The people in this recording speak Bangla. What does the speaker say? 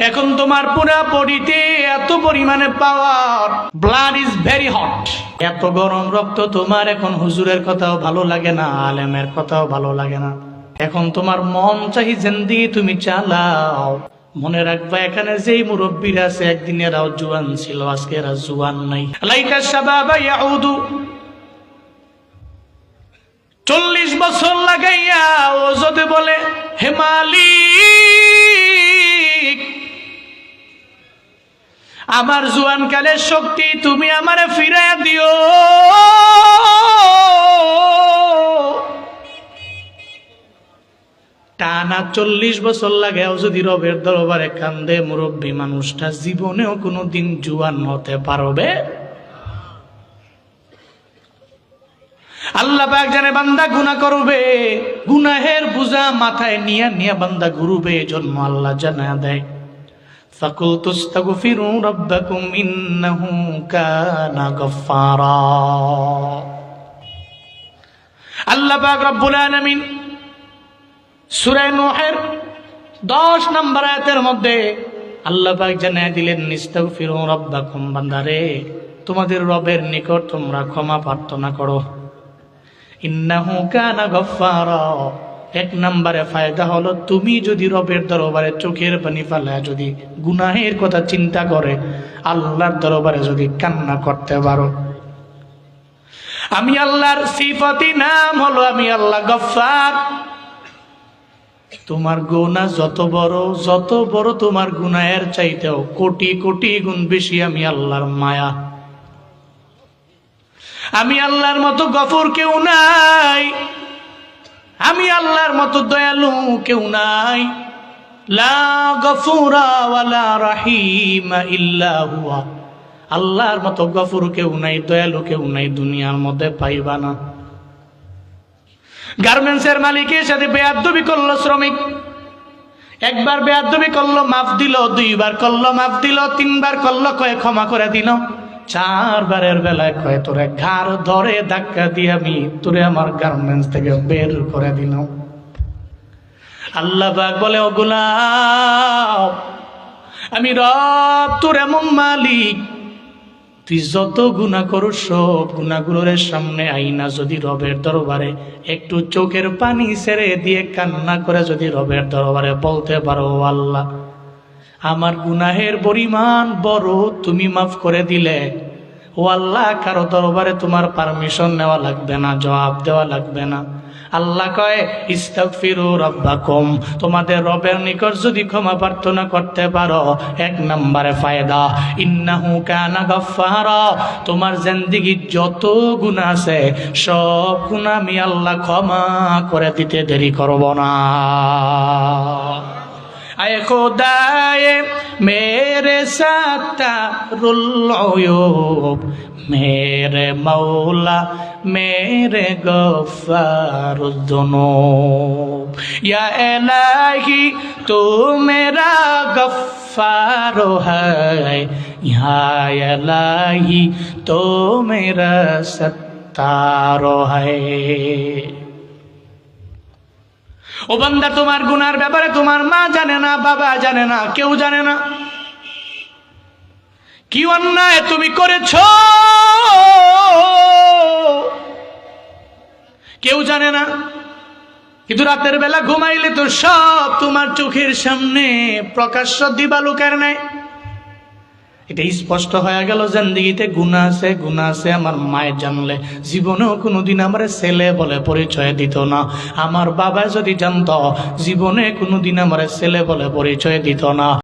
এখন তোমার পুরা বডিতে এত পরিমাণে পাওয়ার, ব্লাড ইজ ভেরি হট, এত গরম রক্ত তোমার। এখন হুজুরের কথাও ভালো লাগে না, আলেমের কথাও ভালো লাগে না। এখন তোমার মন চাহি জিন্দেগি তুমি চালাও। মনে রাখবা এখানে যেই মুরব্বীরা আছে একদিন এরাও জুয়ান ছিল, আজকে এরা জুয়ান নাই। লাইকা শাবাবা ইয়াউদু, 40 বছর লাগাইয়া ও যদি বলে হে মালিক, আমার জুয়ান কালের শক্তি তুমি আমারে ফিরাইয়া দিও, টানা 40 বছর লাগাও যদি রবের দরবারে কান্দে, মুরব্বী মানুষটা জীবনেও কোনোদিন জুয়ান হতে পারবে? আল্লাহ পাক জানে বান্দা গুনাহ করবে, গুনাহের বোঝা মাথায় নিয়ে নিয়ে বান্দা ঘুরবে। জন্ম আল্লাহ জানায়া দেয়, ফাকুলতু আস্তাগফিরু রাব্বাকুম ইন্নাহু কানা গফফারা। আল্লাহ পাক রব্বুল আলামিন সূরা নূহের 10 নম্বর আয়াতের মধ্যে আল্লাহ পাক জানায়া দিলেন, ইস্তাগফিরু রাব্বাকুম, বান্দারে তোমাদের রবের নিকট তোমরা ক্ষমা প্রার্থনা করো। ইন্নাহু কানা গফফারা, 1 নম্বরে ফায়দা হলো তুমি যদি রবের দরবারে চোখের পানি ফেলায় যদি গুনাহের কথা চিন্তা করে আল্লাহর দরবারে যদি কান্না করতে পারো। আমি আল্লাহর সিফাতি নাম হলো আমি আল্লাহ গফফার। তোমার গুনাহ যত বড় তোমার গুনাহের চাইতেও কোটি কোটি গুণ বেশি আমি আল্লাহর মায়া। আমি আল্লাহর মতো গফুর কেউ নাই, আমি আল্লাহর মতো দয়ালু কেউ নাই। লা গফুরা ওয়ালা রাহিমা ইল্লা হুয়া, আল্লাহর মতো গফুর কেউ নাই, দয়ালু কেউ নাই, দুনিয়ার মধ্যে পাইবা না। গার্মেন্টসের মালিকের সাথে বেয়াদবি করলো শ্রমিক, একবার বেয়াদবি করলো মাফ দিল, 2 বার করলো মাফ দিল, 3 বার করলো কয়ে ক্ষমা করে দিল, 4 বারের বেলায় কয়ে তোরে ঘাড় ধরে ধাক্কা দিয়ে আমি তোরে আমার গার্মেন্টস থেকে বের করে দিলাম। আল্লাহ পাক বলে, ও গোলাম, আমি রব তোর এমন মালিক, তুই যত গুনাহ করো সব গুনাহগুলোর সামনে আইনা যদি রবের দরবারে একটু চোখের পানি ছেড়ে দিয়ে কান্না করে যদি রবের দরবারে বলতে পারো, আল্লাহ আমার গুনাহের পরিমাণ বড়, তুমি মাফ করে দিলে, ও আল্লাহ কারো দরবারে তোমার পারমিশন নেওয়া লাগবে না, জবাব দেওয়া লাগবে না। আল্লাহ কয়, ইস্তাগফিরু রাব্বাকুম, তোমাদের রবের নিকট যদি ক্ষমা প্রার্থনা করতে পারো, 1 নম্বরে ফায়দা, ইন্নাহু কানা গফফারা, তোমার জিন্দেগীর যত গুনাহ আছে সব গুনাহ আমি আল্লাহ ক্ষমা করে দিতে দেরি করব না। আয়ে খোদায়ে মেরে সাত্তারুল উয়ুব, মেরে মৌলা মেরে গফফারুদ দুনূব, ইয়া ইলাহি তু মেরা গফফার হ্যায়, ইয়া ইলাহি তু মেরা সত্তার হ্যায়। ও বান্দা, তোমার গুনার ব্যাপারে তোমার মা জানে না, বাবা জানে না, কেউ জানে না কি অন্যায় তুমি করেছ, কেউ জানে না। কিন্তু রাতের বেলা ঘুমাইলে তো সব তোমার চোখের সামনে প্রকাশ্য দিবালোকের নেয়। এটা স্পষ্ট হয়ে গেল জিন্দেগিতে গুনাহ আছে। আমার মায়ের জানলে জীবনেও কোনোদিন আমার ছেলে বলে পরিচয় দিত না, আমার বাবা যদি জানতো জীবনে কোনোদিন আমার ছেলে বলে পরিচয় দিত না।